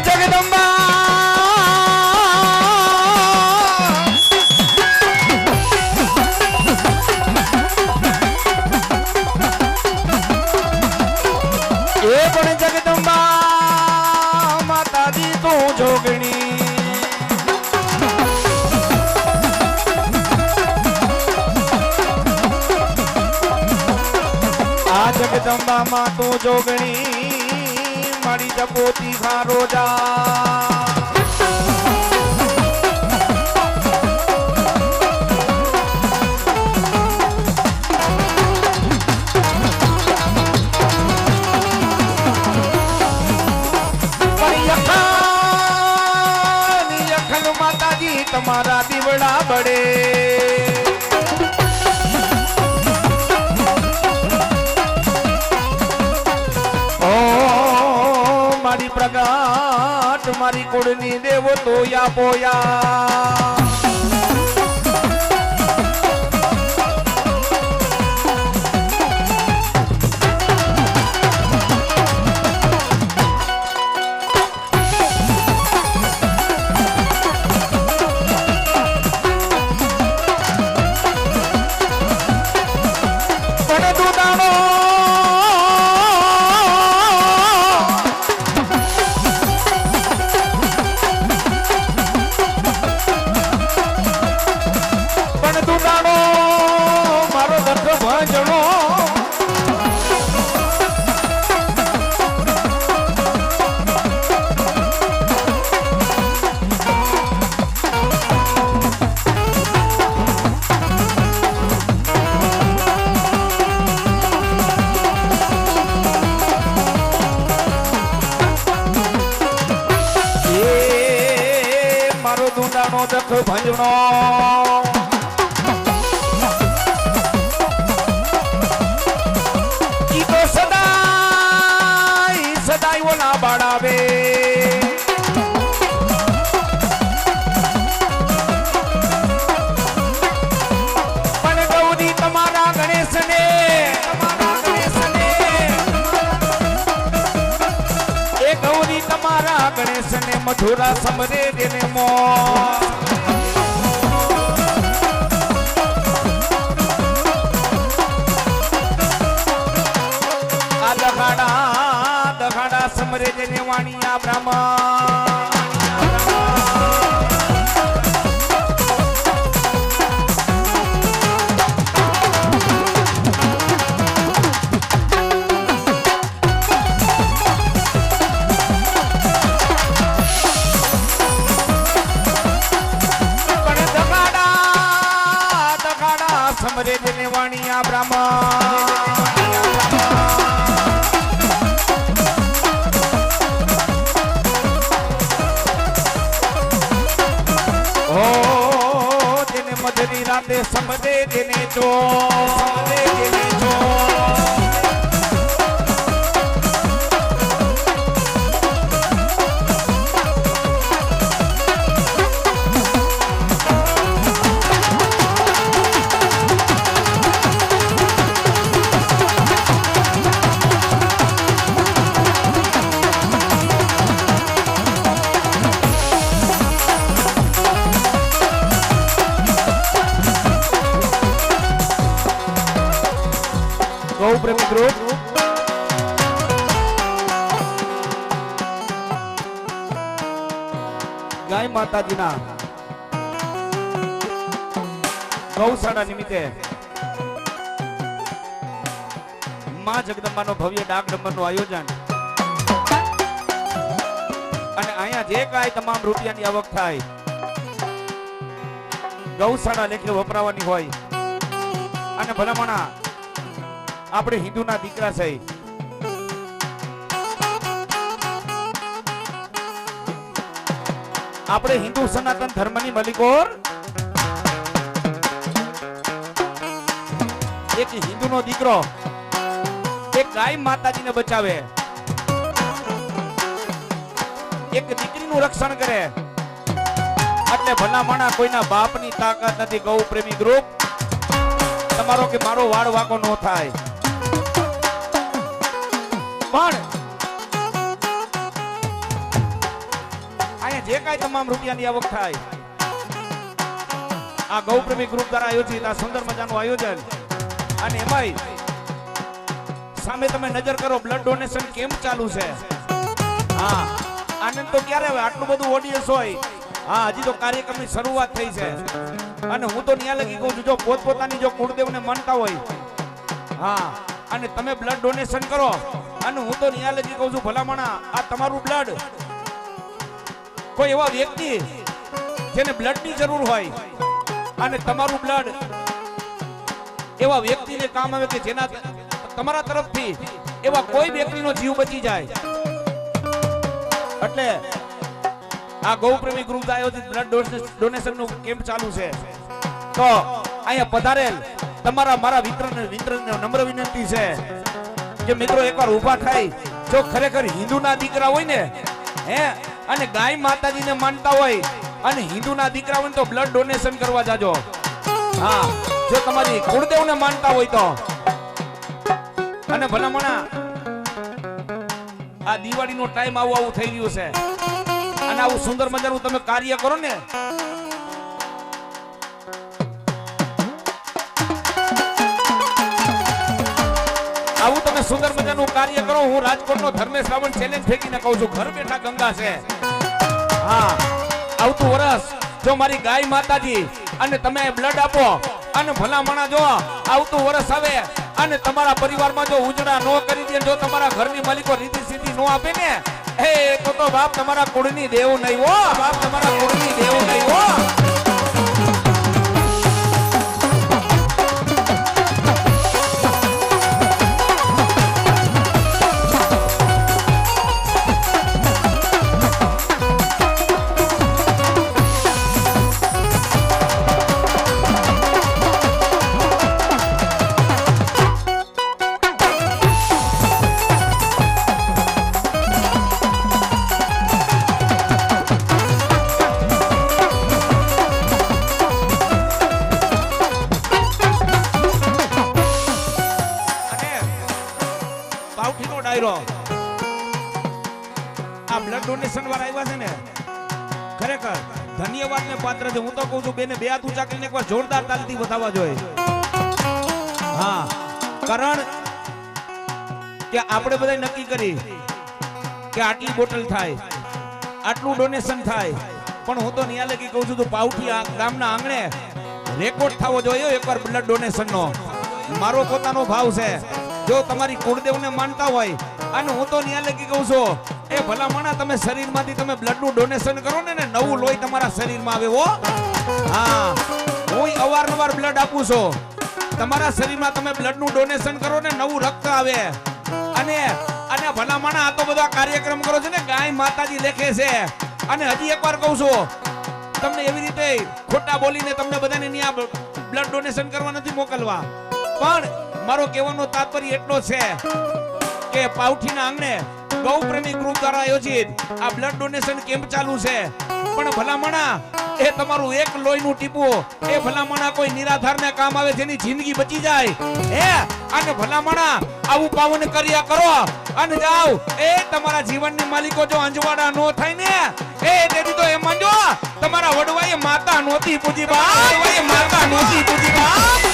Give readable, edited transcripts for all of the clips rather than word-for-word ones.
જગદંબા એ પણ જગદંબા માતાજી તું જોગણી આ જગદંબા માં તું જોગણી મારી જપોતી ખારો જા તમારા દીવડા બડે ઓ મારી પ્રગાટ મારી કુળની દેવો તો યા પોયા દખ ભંજણો ઈ તો સદાય સદાય ઓલા બાળાવે પણ ગૌરી તમારા ગણેશને એ ગૌરી તમારા ગણેશને મધુરા સમરે દેને મો દખાડા સમરે જેને વાણિયા બ્રાહ્મણ દખાડા સમરે જેને વાણિયા બ્રાહ્મણ રાતે સમદે દેને જો સમદે દેને જો ગૌ પ્રેમી ગ્રુપ ગાય માતાજીના ગૌશાળા નિમિત્તે માં જગદંબાનો ભવ્ય ડાક ડમરનું આયોજન અને અહીંયા જે કાંઈ તમામ રૂપિયાની આવક થાય ગૌશાળા લેખે વપરાવાની હોય અને ભલામણા આપણે હિન્દુના દીકરા છે આપણે હિન્દુ સનાતન ધર્મની મલિકોર એક હિન્દુનો દીકરો એક ગાય માતાજીને બચાવે એક દીકરીનું રક્ષણ કરે એટલે ભલામણા કોઈના બાપની તાકાત નથી. ગૌ પ્રેમી ગ્રુપ તમારો કે મારો વાળ વાકો ન થાય પણ જે કાંઈ તમામ રૂપિયાની આવક થાય આ ગૌપ્રેમી ગ્રુપ દ્વારા આયોજિત આ સુંદર મજાનું આયોજન અને એમાંય સામે તમે નજર કરો બ્લડ ડોનેશન કેમ્પ ચાલુ છે હા આનંદ તો ક્યારે આવે આટલું બધું ઓડિયન્સ હોય હા હજી તો કાર્યક્રમની શરૂઆત થઈ છે અને હું તો ન્યા લગી કહું છું જો પોતપોતાની જો કુળદેવને માનતા હોય હા અને તમે બ્લડ ડોનેશન કરો અને હું તો ન્યા લગી કહું છું ભલામણા આ તમારું બ્લડ કોઈ એવા વ્યક્તિ જેને બ્લડની જરૂર હોય અને તમારું બ્લડ એવા વ્યક્તિને કામ આવે કે જેના તમારા તરફથી એવા કોઈ વ્યક્તિનો જીવ બચી જાય એટલે આ ગૌપ્રેમી ગ્રુપ આયોજિત બ્લડ ડોનેશન નું કેમ્પ ચાલુ છે તો અહીંયા પધારેલ તમારા મારા મિત્રને નમ્ર વિનંતી છે કે મિત્રો એકવાર ઊભા થાય જો ખરેખર હિન્દુના દીકરા હોય ને હે અને ગાય માતાજીને માનતા હોય અને હિન્દુના દીકરા હોય તો બ્લડ ડોનેશન કરવા જાજો હા જો તમારી કુળદેવને માનતા હોય તો અને ભલામણા આ દિવાળીનો ટાઈમ આવું થઈ ગયું છે અને આવું સુંદર મજાનું તમે કાર્ય કરો ને આવું તમે સુંદર મજાનું કાર્ય કરો હું રાજકોટનો ધર્મેશ રાવણ ચેલેન્જ ફેંકીને કહું છું ઘર બેઠા ગંગા છે હા આવતું વર્ષ જો મારી ગાય માતાજી અને તમે બ્લડ આપો અને ભલામણા જો આવતું વર્ષ આવે અને તમારા પરિવારમાં જો ઉજળા નો કરી દે જો તમારા ઘરની માલિકો રીતિ સીધી નો આપે ને એ તો બાપ તમારા કુળની દેવ નહીં હો બાપ તમારા કુળની દેવ નહીં હો આ બ્લડ ડોનેશન વાળા આવ્યા છે ને ખરેખર ધન્યવાદ ને પાત્ર છે હું તો કહું છું બેને બે હાથ ઊંચા કરીને એકવાર જોરદાર તાલથી વધાવવા જોઈએ હા કારણ કે આપણે બધા નક્કી કરી કે આટલી બોટલ થાય આટલું ડોનેશન થાય પણ હું તો ન્યા લગી કહું છું તો પાવઠી ગામના આંગણે રેકોર્ડ થવો જોઈએ એકવાર બ્લડ ડોનેશન નો મારો પોતાનો ભાવ છે જો તમારી કુળદેવને માનતા હોય અને હું તો ન્યા લગી કહું છું એ ભલામણા તમે શરીરમાંથી તમે બ્લડનું ડોનેશન કરો ને નવું લોહી તમારા શરીરમાં આવે હો હા હું અવારનવાર બ્લડ આપું છું તમારા શરીરમાં તમે બ્લડનું ડોનેશન કરો ને નવું રક્ત આવે અને ભલામણા આ તો બધા કાર્યક્રમ કરો છે ને ગાય માતાજી લેખે છે અને હજી એકવાર કહું છું તમને એવી રીતે ખોટા બોલીને તમને બધાને ન્યા બ્લડ ડોનેશન કરવા નથી મોકલવા પણ મારો કહેવાનો તાત્પર્ય એટલો છે કે પાવઠીના આંગણે ગૌપ્રેમી ગ્રુપ દ્વારા આયોજિત આ બ્લડ ડોનેશન કેમ્પ ચાલુ છે પણ ભલામણા એ તમારું એક લોહીનું ટીપું એ ભલામણા કોઈ નિરાધારને કામ આવે જેની જિંદગી બચી જાય હે અને ભલામણા આવું પાવન કર્યા કરો અને જાઓ એ તમારા જીવનની માલિકો જો અંજવાડા નો થાય ને એ તેથી તો એમ માનજો તમારા વડવાએ માતા નોતી પૂજી બાપ માતા નોતી પૂજી બાપ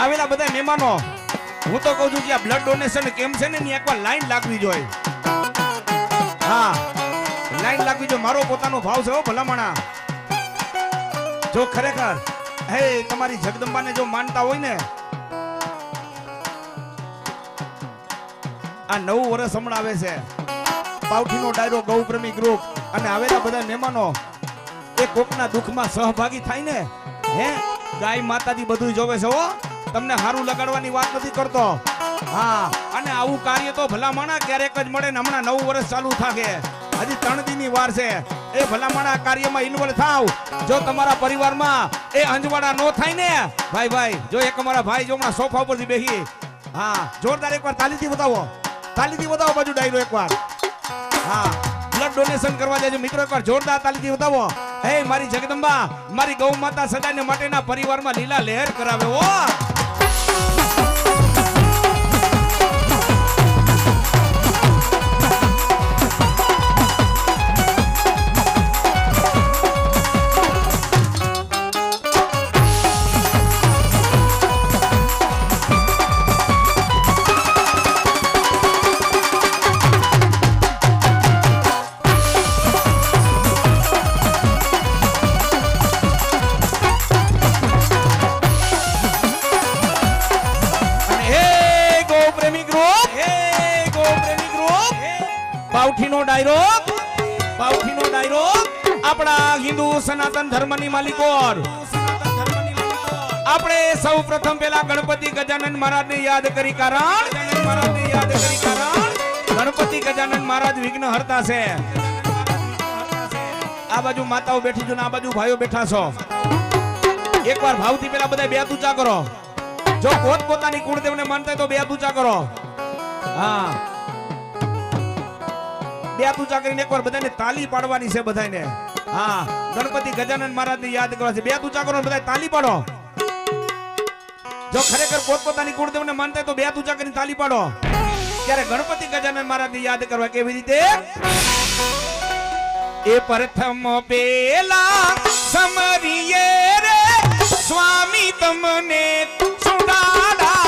આવેલા બધા મહેમાનો હું તો કહું છું કે આ બ્લડ ડોનેશન કેમ્પ છે ને એની એકવાર લાઈન લાગવી જોઈએ હા લાઈન લાગવી જોઈએ મારો પોતાનો ભાવ છે હો ભલામણા જો ખરેખર હે તમારી જગદંબાને જો માનતા હોય ને આ નવું વર્ષ હમણાં આવે છે પાવઠીનો ડાયરો ગૌપ્રેમી ગ્રુપ અને આવેલા બધા મહેમાનો એ કોકના દુઃખમાં સહભાગી થાય ને હે ગાય માતાજી બધું જોવે છે હો તમને હારું લગાડવાની વાત નથી કરતો હા અને આવું કાર્ય તો ભલામણા ક્યારેક જ મળે ને હમણાં 9 વર્ષ ચાલુ થાકે હજી 3 દીની વાર છે એ ભલામણા કાર્યમાં ઇન્વોલ્વ થાવ જો તમારા પરિવારમાં એ અંજવાડા નો થાય ને ભાઈ જો એક અમારા ભાઈ જો હમણાં સોફા ઉપરથી બેહી હા જોરદાર એકવાર તાલીથી બતાવો બાજુ ડાયરો એકવાર હા બ્લડ ડોનેશન કરવા જાય મિત્રો એકવાર જોરદાર તાલીથી બતાવો હે મારી જગદંબા મારી ગૌ માતા સદાને માટેના પરિવારમાં લીલા લહેર કરાવે ઓ પાવઠીનો ડાયરો આપણા હિન્દુ સનાતન ધર્મની માલિકો આપણે સૌ પ્રથમ પેલા ગણપતિ ગજાનન મહારાજને યાદ કરી કારણ ગણપતિ ગજાનન મહારાજ વિઘ્ન હરતા છે આ બાજુ માતાઓ બેઠી છો ને આ બાજુ ભાઈઓ બેઠા છો એકવાર ભાવથી પેલા બધા બે હાથ ઊંચા કરો જો પોતપોતાની કુળદેવને માનતા તો બે હાથ ઊંચા કરો હા બે હાથ ઊંચા કરીને એકવાર બધાને તાલી પાડવાની છે બધાને હા ગણપતિ ગજાનન મહારાજને યાદ કરવા છે બે હાથ ઊંચા કરો બધા તાલી પાડો જો ખરેખર પોતપોતાની કુળદેવને માનતા તો બે હાથ ઊંચા કરીને તાલી પાડો ત્યારે ગણપતિ ગજાનન મહારાજને યાદ કરવા કેવી રીતે એ પ્રથમ પેલા સમરીએ રે સ્વામી તમને સુડાડા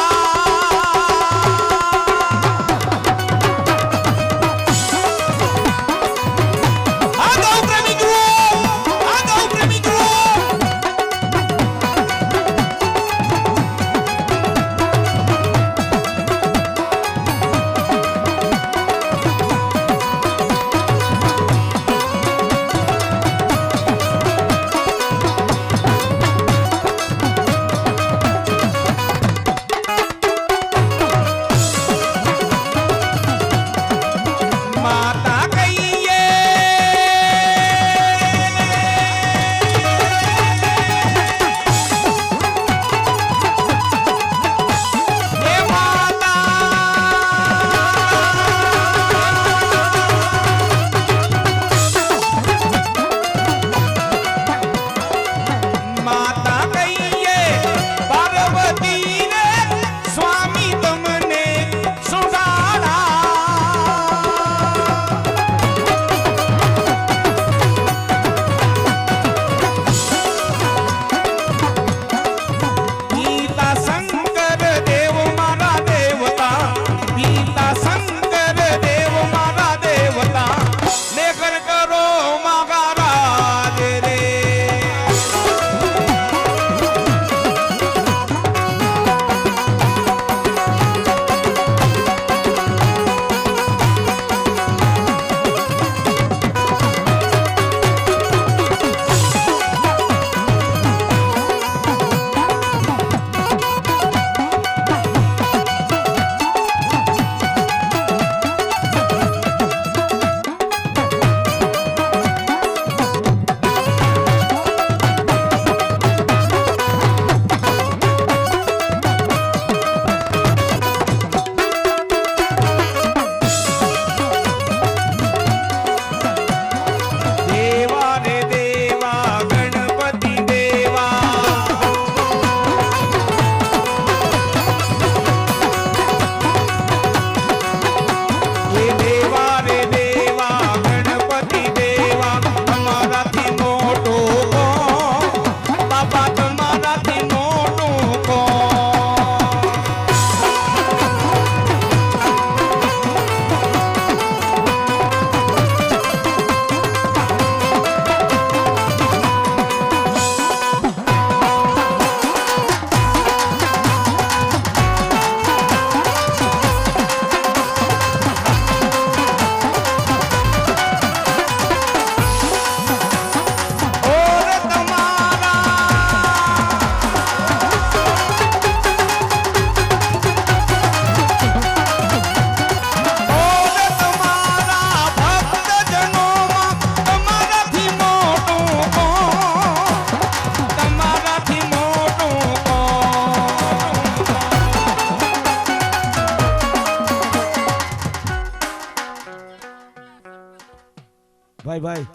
ભાઈ ભાઈ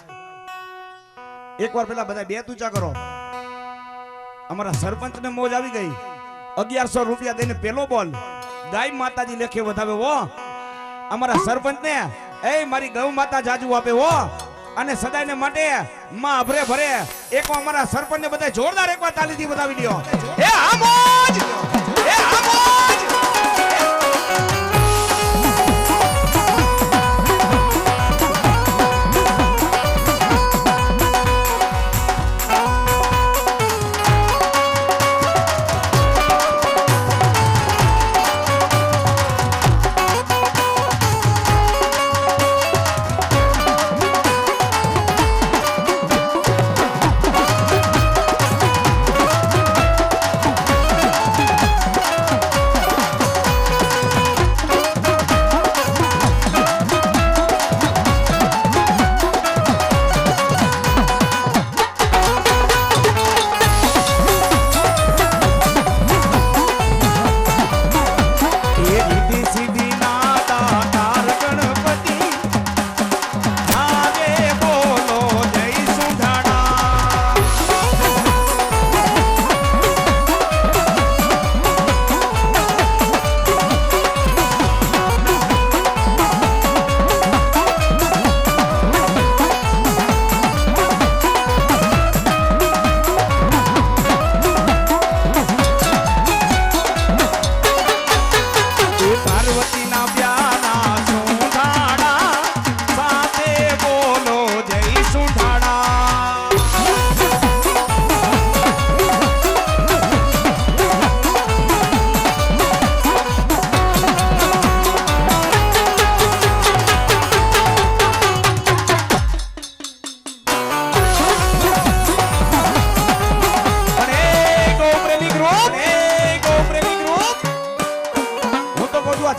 એકવાર પેલા બધા બે ઊંચા કરો. અમારા સરપંચ ને મોજ આવી ગઈ. 1100 રૂપિયા દઈને પેલો બોલ ગાય માતાજી લેખે વધાવે હો. અમારા સરપંચ ને એ મારી ગૌ માતા જાજુ આપે હો. અને સદાયને માટે માં અભરે ભરે. એક અમારા સરપંચ ને બધા જોરદાર એકવાર તાલીથી વધાવી લ્યો. એ આ મોજ, એ આ મોજ.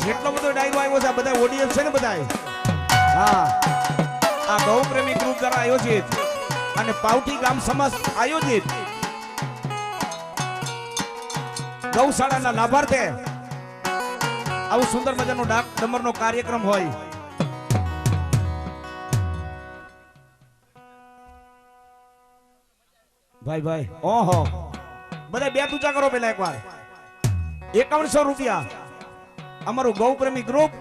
જેટલો બધો ડાયરો આવ્યો છે બધા ઓડિયન્સ છે ને બધા. હા, આ ગૌ પ્રેમી ગ્રુપ દ્વારા આયોજિત અને પાવટી ગામ સમાજ આયોજિત ગૌશાળાના લાભાર્થે આવું સુંદર મજાનો ડાક ડમરનો કાર્યક્રમ હોય. ભાઈ ભાઈ ઓહો બધા બે ઊંચા કરો પેલા એકવાર. 5100 રૂપિયા અમારું ગૌ પ્રેમી ગ્રુપ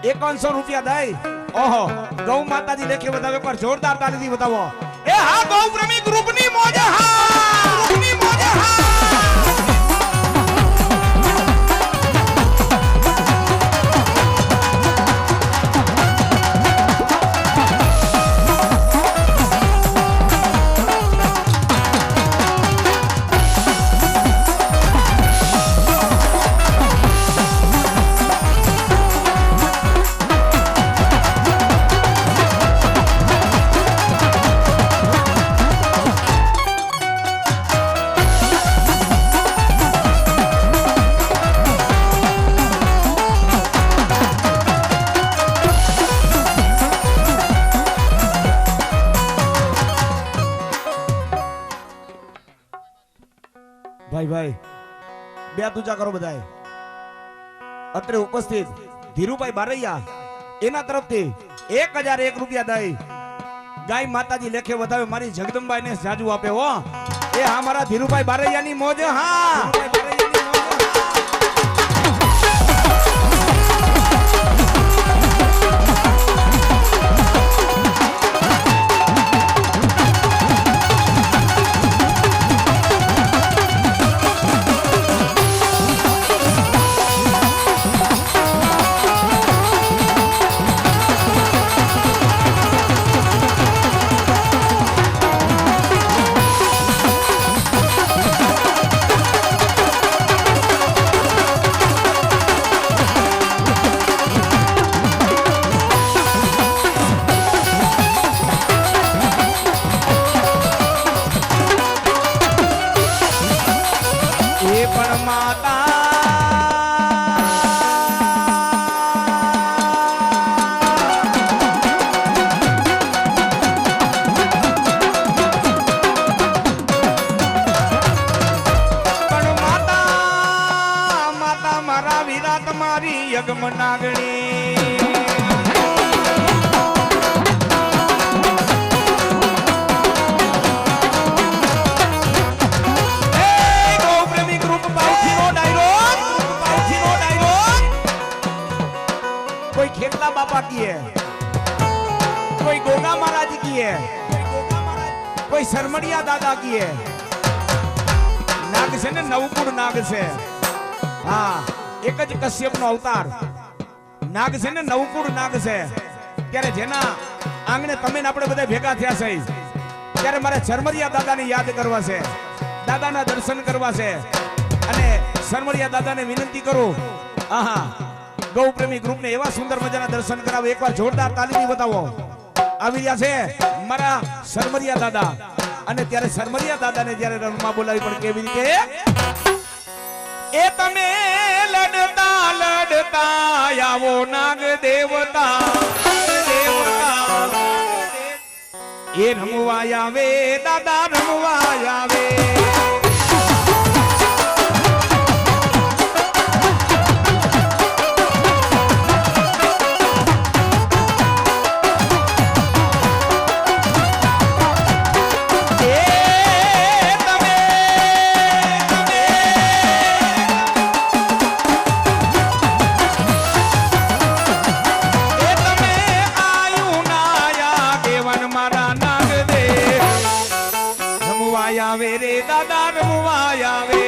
5100 રૂપિયા દઈ. ઓહો ગૌ માતાજી લેખે વધાવે એકવાર જોરદાર તાલીથી બતાવો. એ હા ગૌ પ્રેમી ગ્રુપની મોજ. હા ગ્રુપની મોજ. હા ભાઈ ભાઈ બે ઊંચા કરો બધાય. અત્રે ઉપસ્થિત ધીરુભાઈ બારૈયા એના તરફથી 1001 રૂપિયા દઈ ગાય માતાજી લેખે વધાવે મારી જગદંબાઈ ને જાજુ આપે હો. એ હા મારા ધીરુભાઈ બારૈયાની મોજ. હા યગમ નાગણી बापा किए, कोई गोगा महाराज किए, कोई सरमड़िया दादा किए। नाग से ने नवकुड़ नाग से, हाँ एक ज कश्यप नो अवतार नाग से ने नवकुड़ नाग से। त्यारे जेना आंगणे तमे ने आपणे बधाय भेगा थया छे त्यारे मारे सरमड़िया दादा ने याद करवा छे, दादा ना दर्शन करवा छे अने सरमड़िया दादा ने विनंती करो आहा गौ प्रेमी ग्रुप ने एवा सुंदर मजाना दर्शन कराવો। एकવાર જોરદાર તાલીથી બતાવો। આવી રહ્યા છે મારા સરમરિયા દાદા અને ત્યારે સરમરિયા દાદાને જ્યારે રણમાં બોલાવી પણ કેવી રીતે એ તમે લડતા લડતા આવો નાગ દેવતા દેવતા એ રમવા આવે દાદા રમવા આવે। रे दादा रमवा आवे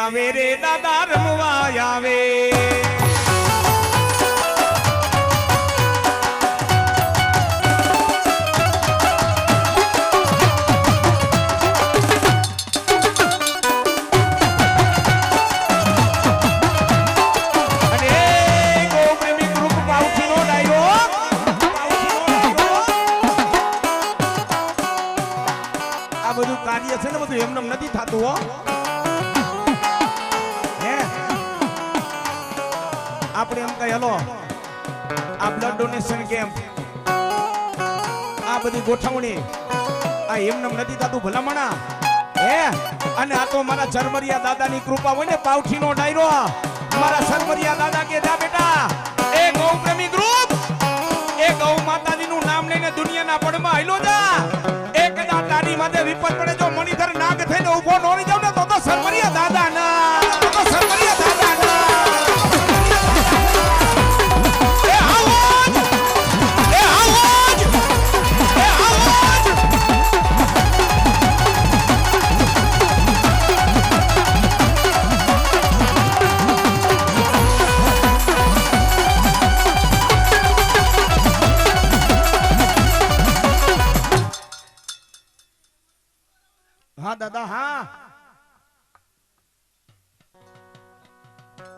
आवे रे दादा रमवा आवे। આ બધું કાર્ય છે ને બધું એમને નથી થતું હો। આપણે એમ કઈ હલો આ બ્લડ ડોનેશન કેમ્પ આ બધી ગોઠવણી આ એમને નથી થતું ભલામણા હે। અને આ તો મારા ચરમરિયા દાદાની કૃપા હોય ને પાવઠીનો ડાયરો મારા